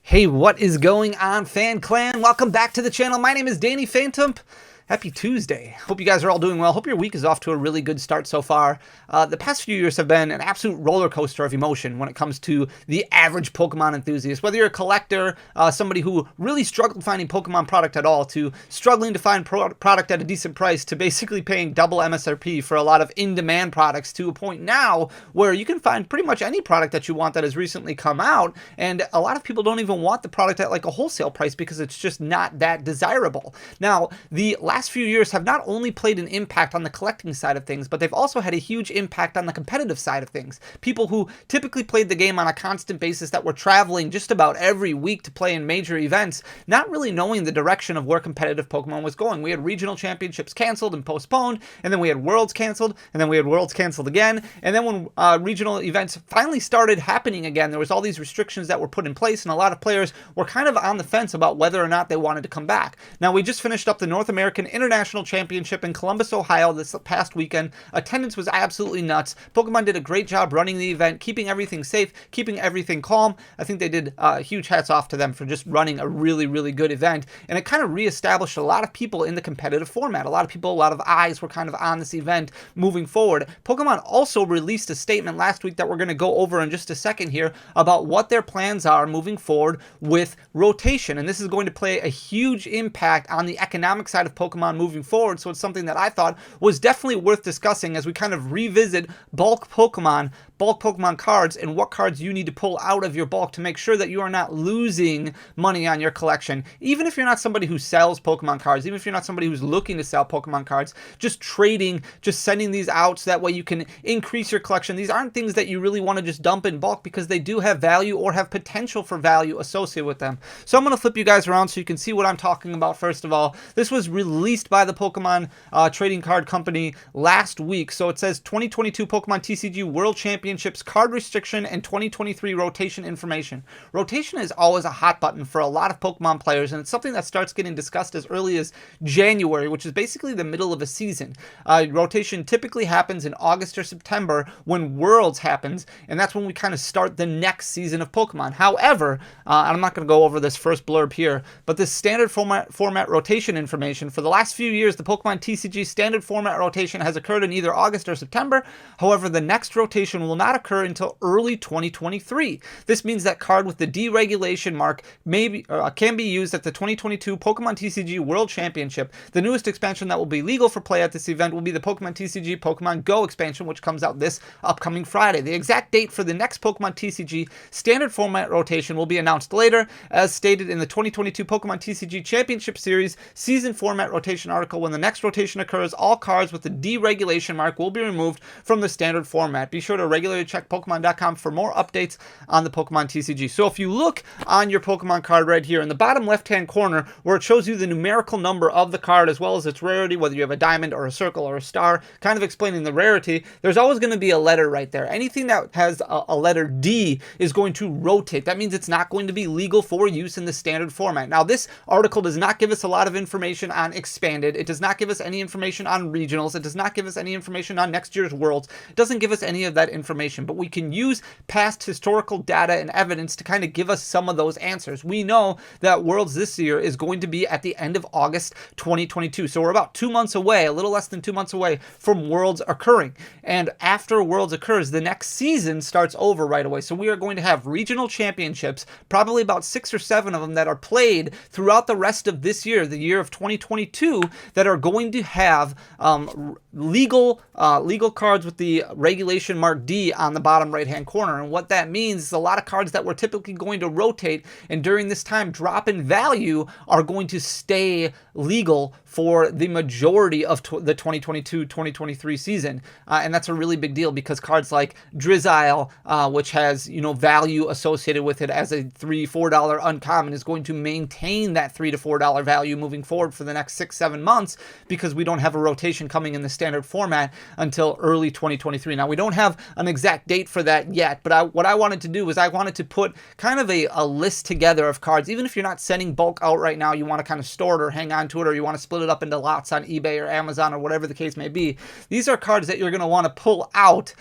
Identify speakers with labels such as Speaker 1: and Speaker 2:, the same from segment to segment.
Speaker 1: Hey, what is going on, Fan Clan? Welcome back to the channel. My name is Danny Phantump. Happy Tuesday. Hope you guys are all doing well. Hope your week is off to a really good start so far. The past few years have been an absolute roller coaster of emotion when it comes to the average Pokemon enthusiast. Whether you're a collector, somebody who really struggled finding Pokemon product at all, to struggling to find product at a decent price, to basically paying double MSRP for a lot of in-demand products, to a point now where you can find pretty much any product that you want that has recently come out, and a lot of people don't even want the product at like a wholesale price because it's just not that desirable. Now, the last few years have not only played an impact on the collecting side of things, but they've also had a huge impact on the competitive side of things. People who typically played the game on a constant basis, that were traveling just about every week to play in major events, not really knowing the direction of where competitive Pokemon was going. We had regional championships canceled and postponed, and then we had worlds canceled, and then we had worlds canceled again, and then when regional events finally started happening again, there was all these restrictions that were put in place, and a lot of players were kind of on the fence about whether or not they wanted to come back. Now, we just finished up the North American International Championship in Columbus, Ohio this past weekend. Attendance was absolutely nuts. Pokemon did a great job running the event, keeping everything safe, keeping everything calm. I think they did huge hats off to them for just running a really, really good event, and it kind of reestablished a lot of people in the competitive format. A lot of people, a lot of eyes were kind of on this event moving forward. Pokemon also released a statement last week that we're going to go over in just a second here about what their plans are moving forward with rotation, and this is going to play a huge impact on the economic side of Pokemon moving forward. So it's something that I thought was definitely worth discussing as we kind of revisit bulk Pokemon cards, and what cards you need to pull out of your bulk to make sure that you are not losing money on your collection. Even if you're not somebody who sells Pokemon cards, even if you're not somebody who's looking to sell Pokemon cards, just trading, just sending these out so that way you can increase your collection. These aren't things that you really want to just dump in bulk because they do have value or have potential for value associated with them. So I'm going to flip you guys around so you can see what I'm talking about. First of all, this was released by the Pokemon trading card company last week. So it says 2022 Pokemon TCG World Championships card restriction and 2023 rotation information. Rotation is always a hot button for a lot of Pokemon players, and it's something that starts getting discussed as early as January, which is basically the middle of a season. Rotation typically happens in August or September when Worlds happens, and that's when we kind of start the next season of Pokemon. However, I'm not going to go over this first blurb here, but this standard format rotation information, for the last few years, the Pokemon TCG standard format rotation has occurred in either August or September. However, the next rotation will not occur until early 2023. This means that card with the deregulation mark can be used at the 2022 Pokemon TCG World Championship. The newest expansion that will be legal for play at this event will be the Pokemon TCG Pokemon Go expansion, which comes out this upcoming Friday. The exact date for the next Pokemon TCG standard format rotation will be announced later, as stated in the 2022 Pokemon TCG Championship Series season format rotation article. When the next rotation occurs, all cards with the deregulation mark will be removed from the standard format. Be sure to regularly check Pokemon.com for more updates on the Pokemon TCG. So if you look on your Pokemon card right here in the bottom left-hand corner, where it shows you the numerical number of the card as well as its rarity, whether you have a diamond or a circle or a star, kind of explaining the rarity, there's always going to be a letter right there. Anything that has a letter D is going to rotate. That means it's not going to be legal for use in the standard format. Now, this article does not give us a lot of information on expanded. It does not give us any information on regionals. It does not give us any information on next year's Worlds. It doesn't give us any of that information, but we can use past historical data and evidence to kind of give us some of those answers. We know that Worlds this year is going to be at the end of August 2022. So we're about 2 months away, a little less than 2 months away from Worlds occurring. And after Worlds occurs, the next season starts over right away. So we are going to have regional championships, probably about 6 or 7 of them that are played throughout the rest of this year, the year of 2022, that are going to have legal cards with the regulation mark D on the bottom right hand corner. And what that means is a lot of cards that were typically going to rotate and during this time drop in value are going to stay legal for the majority of the 2022-2023 season. And that's a really big deal because cards like Drizzile, which has, value associated with it as a $3-4 uncommon, is going to maintain that $3 to $4 value moving forward for the next 6-7 months because we don't have a rotation coming in the standard format until early 2023. Now, we don't have an exact date for that yet, but what I wanted to do was I wanted to put kind of a list together of cards. Even if you're not sending bulk out right now, you want to kind of store it or hang on to it, or you want to split it up into lots on eBay or Amazon or whatever the case may be. These are cards that you're going to want to pull out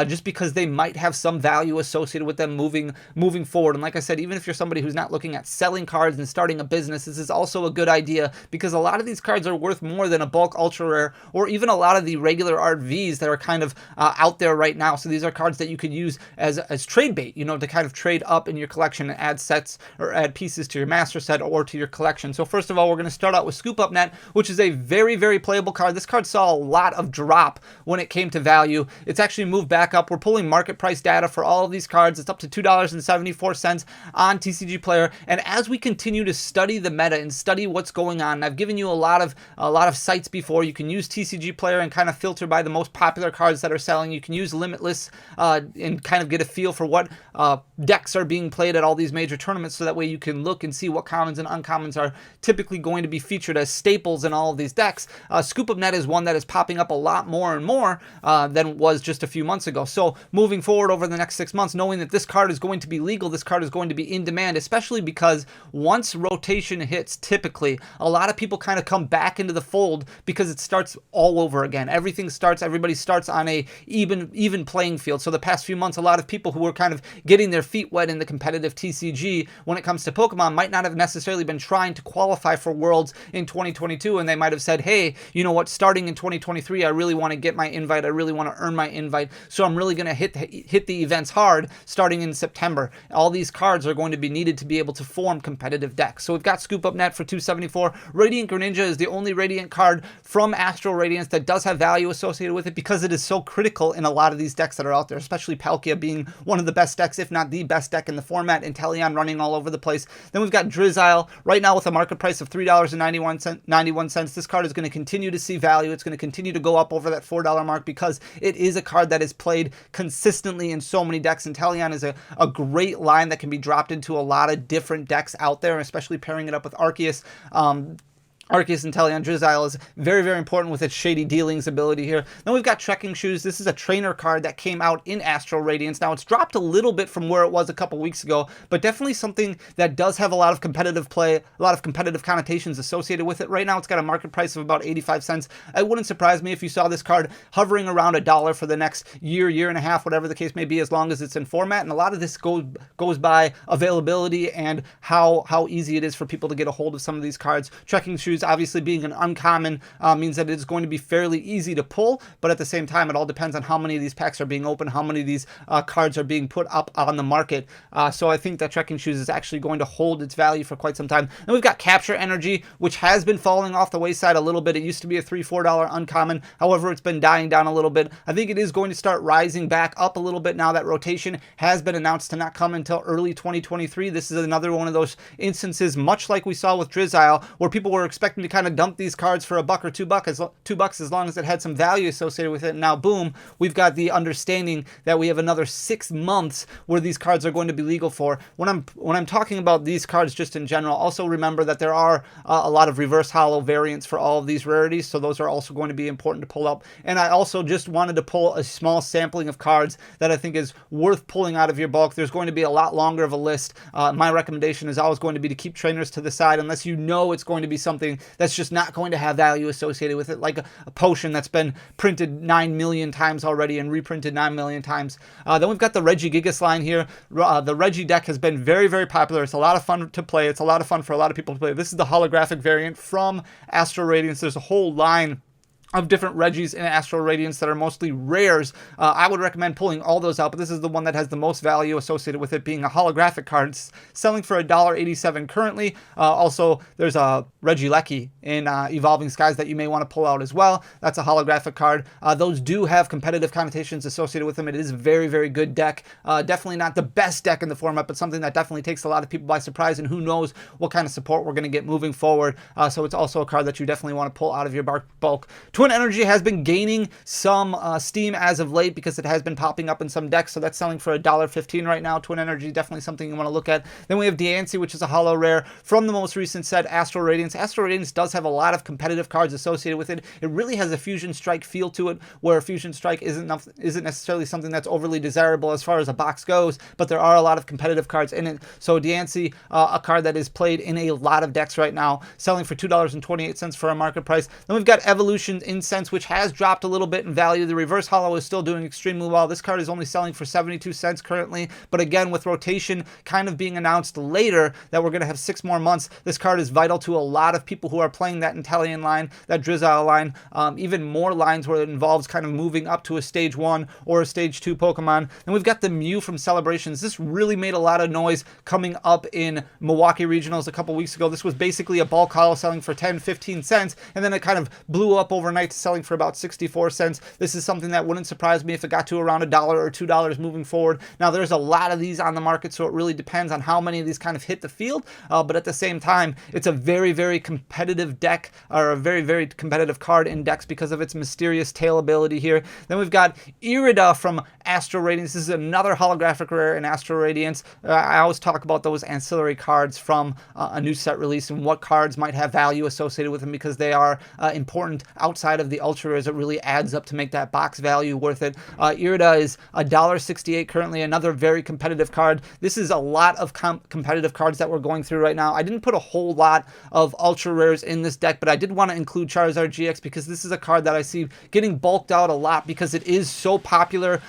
Speaker 1: just because they might have some value associated with them moving forward. And like I said, even if you're somebody who's not looking at selling cards and starting a business, this is also a good idea, because a lot of these cards are worth more than a bulk ultra rare or even a lot of the regular art Vs that are kind of out there right now. So these are cards that you could use as trade bait, you know, to kind of trade up in your collection and add sets or add pieces to your master set or to your collection. So first of all, we're going to start out with Scoop Up Net, which is a very, very playable card. This card saw a lot of drop when it came to value. It's actually moved back up. We're pulling market price data for all of these cards. It's up to $2.74 on TCG Player. And as we continue to study the meta and study what's going on, and I've given you a lot of sites before. You can use TCG Player and kind of filter by the most popular cards that are selling. You can use Limitless and kind of get a feel for what decks are being played at all these major tournaments, so that way you can look and see what commons and uncommons are typically going to be featured as staples in all of these decks. Scoop Up Net is one that is popping up a lot more and more than it was just a few months ago. So moving forward over the next 6 months, knowing that this card is going to be legal, this card is going to be in demand, especially because once rotation hits, typically a lot of people kind of come back into the fold because it starts all over again. Everybody starts on a even playing field. So the past few months, a lot of people who were kind of getting their feet wet in the competitive TCG when it comes to Pokemon might not have necessarily been trying to qualify for Worlds in 2022, and they might have said, hey, you know what, starting in 2023, I really want to get my invite, I really want to earn my invite, so I'm really going to hit the events hard starting in September. All these cards are going to be needed to be able to form competitive decks. So we've got Scoop Up Net for $2.74. Radiant Greninja is the only Radiant card from Astral Radiance that does have value associated with it, because it is so critical in a lot of these decks that are out there, especially Palkia being one of the best decks, if not the best deck in the format, and Teleon running all over the place. Then we've got Drizzile right now with a market price of $3.91. This card is going to continue to see value. It's going to continue to go up over that $4 mark because it is a card that is played consistently in so many decks, and Teleon is a great line that can be dropped into a lot of different decks out there, especially pairing it up with Arceus. Arceus and Teleon. Drizzile is very, very important with its Shady Dealings ability here. Then we've got Trekking Shoes. This is a trainer card that came out in Astral Radiance. Now, it's dropped a little bit from where it was a couple weeks ago, but definitely something that does have a lot of competitive play, a lot of competitive connotations associated with it. Right now, it's got a market price of about 85 cents. It wouldn't surprise me if you saw this card hovering around $1 for the next year and a half, whatever the case may be, as long as it's in format. And a lot of this goes by availability and how easy it is for people to get a hold of some of these cards. Trekking Shoes, obviously being an uncommon, means that it's going to be fairly easy to pull, but at the same time, it all depends on how many of these packs are being opened, how many of these cards are being put up on the market. So I think that Trekking Shoes is actually going to hold its value for quite some time. Then we've got Capture Energy, which has been falling off the wayside a little bit. It used to be a $3-4 uncommon. However, it's been dying down a little bit. I think it is going to start rising back up a little bit now that rotation has been announced to not come until early 2023. This is another one of those instances, much like we saw with Drizzile, where people were expecting to kind of dump these cards for $1 or $2 as long as it had some value associated with it. And now, boom, we've got the understanding that we have another 6 months where these cards are going to be legal for. When I'm talking about these cards just in general, also remember that there are a lot of reverse holo variants for all of these rarities, so those are also going to be important to pull up. And I also just wanted to pull a small sampling of cards that I think is worth pulling out of your bulk. There's going to be a lot longer of a list. My recommendation is always going to be to keep trainers to the side unless you know it's going to be something that's just not going to have value associated with it, like a potion that's been printed 9 million times already and reprinted 9 million times. Then we've got the Regigigas line here. The Regi deck has been very, very popular. It's a lot of fun to play. It's a lot of fun for a lot of people to play. This is the holographic variant from Astral Radiance. There's a whole line of different Regis in Astral Radiance that are mostly rares. I would recommend pulling all those out, but this is the one that has the most value associated with it being a holographic card. It's selling for $1.87 currently. Also, there's a Regieleki in Evolving Skies that you may want to pull out as well. That's a holographic card. Those do have competitive connotations associated with them. It is a very, very good deck. Definitely not the best deck in the format, but something that definitely takes a lot of people by surprise, and who knows what kind of support we're going to get moving forward. So it's also a card that you definitely want to pull out of your bulk. Twin Energy has been gaining some steam as of late because it has been popping up in some decks, so that's selling for $1.15 right now. Twin Energy, definitely something you want to look at. Then we have Diancie, which is a holo rare from the most recent set, Astral Radiance. Astral Radiance does have a lot of competitive cards associated with it. It really has a Fusion Strike feel to it, where Fusion Strike isn't necessarily something that's overly desirable as far as a box goes, but there are a lot of competitive cards in it. So Diancie, a card that is played in a lot of decks right now, selling for $2.28 for a market price. Then we've got Evolution Incense, which has dropped a little bit in value. The reverse holo is still doing extremely well. This card is only selling for 72 cents currently, but again, with rotation kind of being announced later that we're going to have 6 more months, this card is vital to a lot of people who are playing that Inteleon line, that Drizzile line, even more lines where it involves kind of moving up to a stage 1 or a stage 2 Pokemon. And we've got the Mew from Celebrations. This really made a lot of noise coming up in Milwaukee Regionals a couple weeks ago. This was basically a bulk holo selling for 10-15 cents, and then it kind of blew up overnight to selling for about 64 cents. This is something that wouldn't surprise me if it got to around $1 or $2 moving forward. Now, there's a lot of these on the market, so it really depends on how many of these kind of hit the field, but at the same time, it's a very, very competitive deck, or a very, very competitive card in decks because of its mysterious tail ability here. Then we've got Irida from Astral Radiance. This is another holographic rare in Astral Radiance. I always talk about those ancillary cards from a new set release and what cards might have value associated with them because they are important outside of the ultra rares. It really adds up to make that box value worth it. Irida is $1.68 currently, another very competitive card. This is a lot of competitive cards that we're going through right now. I didn't put a whole lot of ultra rares in this deck, but I did want to include Charizard GX because this is a card that I see getting bulked out a lot because it is so popular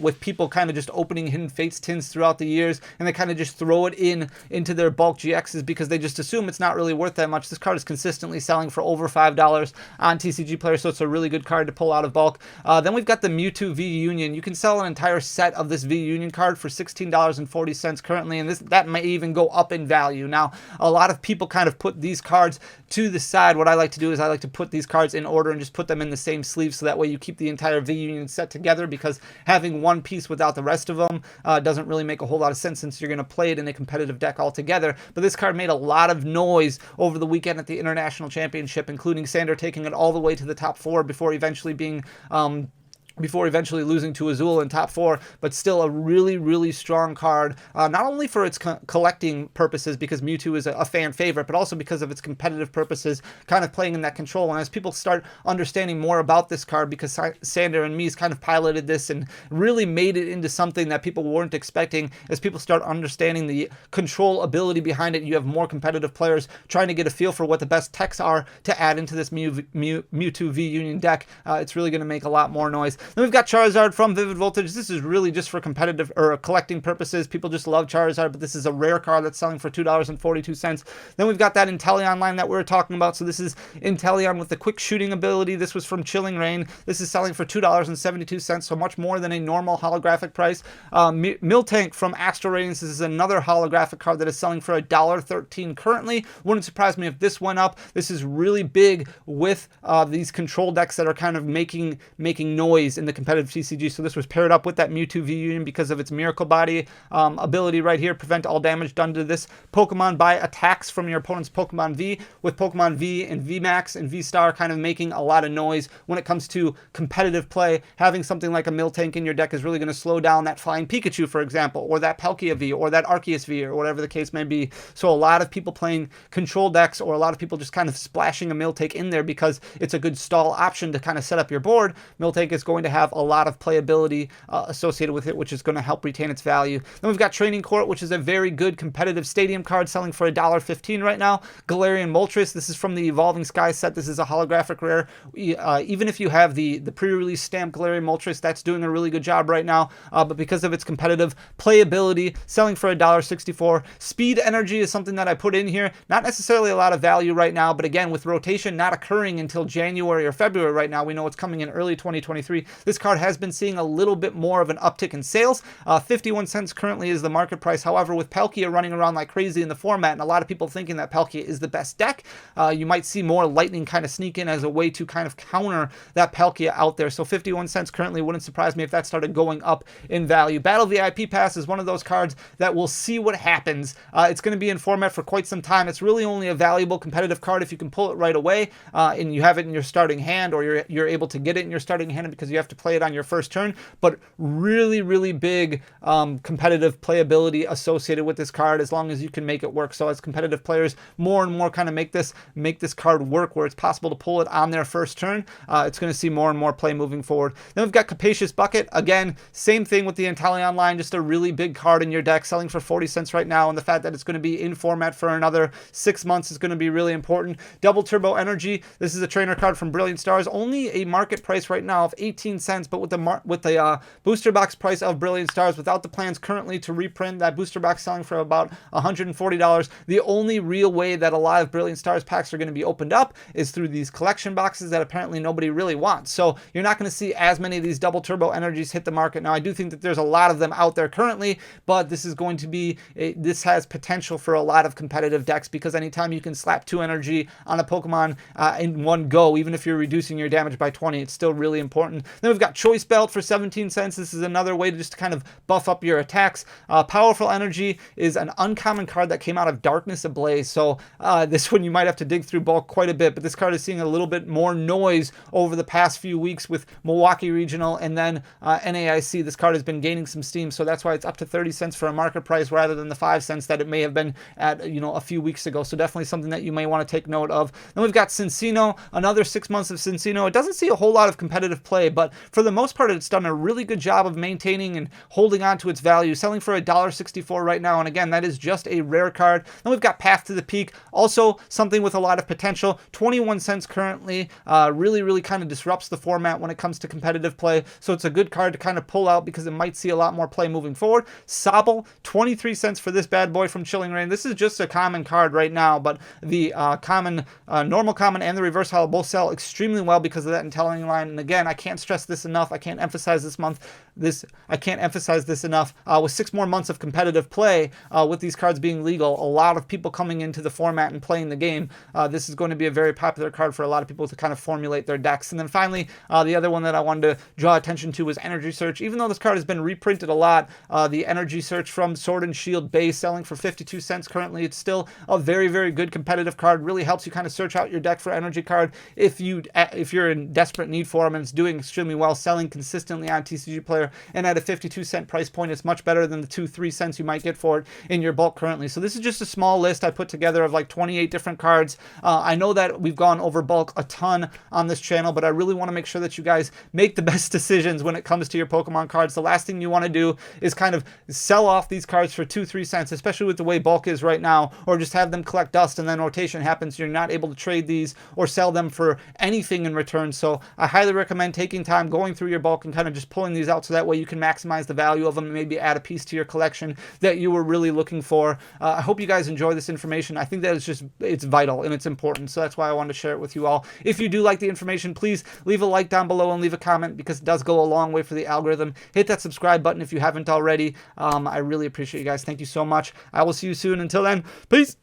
Speaker 1: with people kind of just opening Hidden Fates tins throughout the years, and they kind of just throw it into their bulk GXs because they just assume it's not really worth that much. This card is consistently selling for over $5 on TCG Player, so it's a really good card to pull out of bulk. Then we've got the Mewtwo V Union. You can sell an entire set of this V Union card for $16.40 currently, and that may even go up in value. Now, a lot of people kind of put these cards to the side. What I like to do is I like to put these cards in order and just put them in the same sleeve, so that way you keep the entire V Union set together, because having one piece without the rest of them doesn't really make a whole lot of sense since you're going to play it in a competitive deck altogether. But this card made a lot of noise over the weekend at the International Championship, including Sander taking it all the way to the top 4 before eventually losing to Azul in top 4, but still a really, really strong card, not only for its collecting purposes, because Mewtwo is a fan favorite, but also because of its competitive purposes, kind of playing in that control. And as people start understanding more about this card, because Sander and Mies kind of piloted this and really made it into something that people weren't expecting, as people start understanding the control ability behind it, you have more competitive players trying to get a feel for what the best techs are to add into this Mewtwo V Union deck. It's really going to make a lot more noise. Then we've got Charizard from Vivid Voltage. This is really just for competitive or collecting purposes. People just love Charizard, but this is a rare card that's selling for $2.42. Then we've got that Inteleon line that we were talking about. So this is Inteleon with the quick shooting ability. This was from Chilling Reign. This is selling for $2.72, so much more than a normal holographic price. Miltank from Astral Radiance. This is another holographic card that is selling for $1.13 currently. Wouldn't surprise me if this went up. This is really big with these control decks that are kind of making noise in the competitive TCG. So this was paired up with that Mewtwo V Union because of its Miracle Body ability right here. Prevent all damage done to this Pokemon by attacks from your opponent's Pokemon V, with Pokemon V and V Max and V Star kind of making a lot of noise when it comes to competitive play. Having something like a Miltank in your deck is really going to slow down that Flying Pikachu, for example, or that Palkia V, or that Arceus V, or whatever the case may be. So a lot of people playing control decks, or a lot of people just kind of splashing a Miltank in there because it's a good stall option to kind of set up your board. Miltank is going to have a lot of playability associated with it, which is going to help retain its value. Then we've got Training Court, which is a very good competitive stadium card selling for $1.15 right now. Galarian Moltres, this is from the Evolving Sky set. This is a holographic rare. Even if you have the pre-release stamped Galarian Moltres, that's doing a really good job right now, but because of its competitive playability, selling for $1.64. Speed Energy is something that I put in here. Not necessarily a lot of value right now, but again, with rotation not occurring until January or February right now, we know it's coming in early 2023. this card has been seeing a little bit more of an uptick in sales. 51 cents currently is the market price. However, with Palkia running around like crazy in the format and a lot of people thinking that Palkia is the best deck, you might see more Lightning kind of sneak in as a way to kind of counter that Palkia out there. So 51 cents currently wouldn't surprise me if that started going up in value. Battle VIP Pass is one of those cards that we'll see what happens. It's going to be in format for quite some time. It's really only a valuable competitive card if you can pull it right away and you have it in your starting hand, or you're able to get it in your starting hand because you have to play it on your first turn. But really big competitive playability associated with this card as long as you can make it work. So as competitive players more and more kind of make this card work where it's possible to pull it on their first turn, it's going to see more and more play moving forward. Then we've got Capacious Bucket. Again, same thing with the Inteleon line, just a really big card in your deck, selling for 40 cents right now, and the fact that it's going to be in format for another 6 months is going to be really important. Double Turbo Energy. This is a trainer card from Brilliant Stars. Only a market price right now of 18 cents, but with the booster box price of Brilliant Stars, without the plans currently to reprint, that booster box selling for about $140. The only real way that a lot of Brilliant Stars packs are going to be opened up is through these collection boxes that apparently nobody really wants. So you're not going to see as many of these Double Turbo Energies hit the market. Now, I do think that there's a lot of them out there currently, but this is going to be, this has potential for a lot of competitive decks, because anytime you can slap 2 energy on a Pokemon in one go, even if you're reducing your damage by 20, it's still really important. Then we've got Choice Belt for 17 cents. This is another way to just kind of buff up your attacks. Powerful Energy is an uncommon card that came out of Darkness Ablaze, so this one you might have to dig through bulk quite a bit, but this card is seeing a little bit more noise over the past few weeks with Milwaukee Regional and then NAIC. This card has been gaining some steam, so that's why it's up to 30 cents for a market price rather than the 5 cents that it may have been at, you know, a few weeks ago. So definitely something that you may want to take note of. Then we've got Cincino, another 6 months of Cincino. It doesn't see a whole lot of competitive play, but for the most part, it's done a really good job of maintaining and holding on to its value, selling for $1.64 right now. And again, that is just a rare card. Then we've got Path to the Peak, also something with a lot of potential. 21 cents currently, really kind of disrupts the format when it comes to competitive play. So it's a good card to kind of pull out because it might see a lot more play moving forward. Sobble, 23 cents for this bad boy from Chilling Reign. This is just a common card right now, but the common, normal common, and the reverse hollow both sell extremely well because of that Inteleon line. And again, I can't stress this enough. I can't emphasize this enough. With 6 more months of competitive play, with these cards being legal, a lot of people coming into the format and playing the game, this is going to be a very popular card for a lot of people to kind of formulate their decks. And then finally, the other one that I wanted to draw attention to was Energy Search. Even though this card has been reprinted a lot, the Energy Search from Sword and Shield base selling for 52 cents currently. It's still a very good competitive card. Really helps you kind of search out your deck for energy card if you're in desperate need for them, and it's doing extremely well, selling consistently on TCG Player, and at a 52-cent price point, it's much better than the 2-3 cents you might get for it in your bulk currently. So this is just a small list I put together of like 28 different cards. I know that we've gone over bulk a ton on this channel, but I really want to make sure that you guys make the best decisions when it comes to your Pokemon cards. The last thing you want to do is kind of sell off these cards for 2-3 cents, especially with the way bulk is right now, or just have them collect dust and then rotation happens. You're not able to trade these or sell them for anything in return. So I highly recommend taking time, going through your bulk and kind of just pulling these out so that way you can maximize the value of them and maybe add a piece to your collection that you were really looking for. I hope you guys enjoy this information. I think that it's vital and it's important. So that's why I wanted to share it with you all. If you do like the information, please leave a like down below and leave a comment, because it does go a long way for the algorithm. Hit that subscribe button if you haven't already. I really appreciate you guys. Thank you so much. I will see you soon. Until then, peace.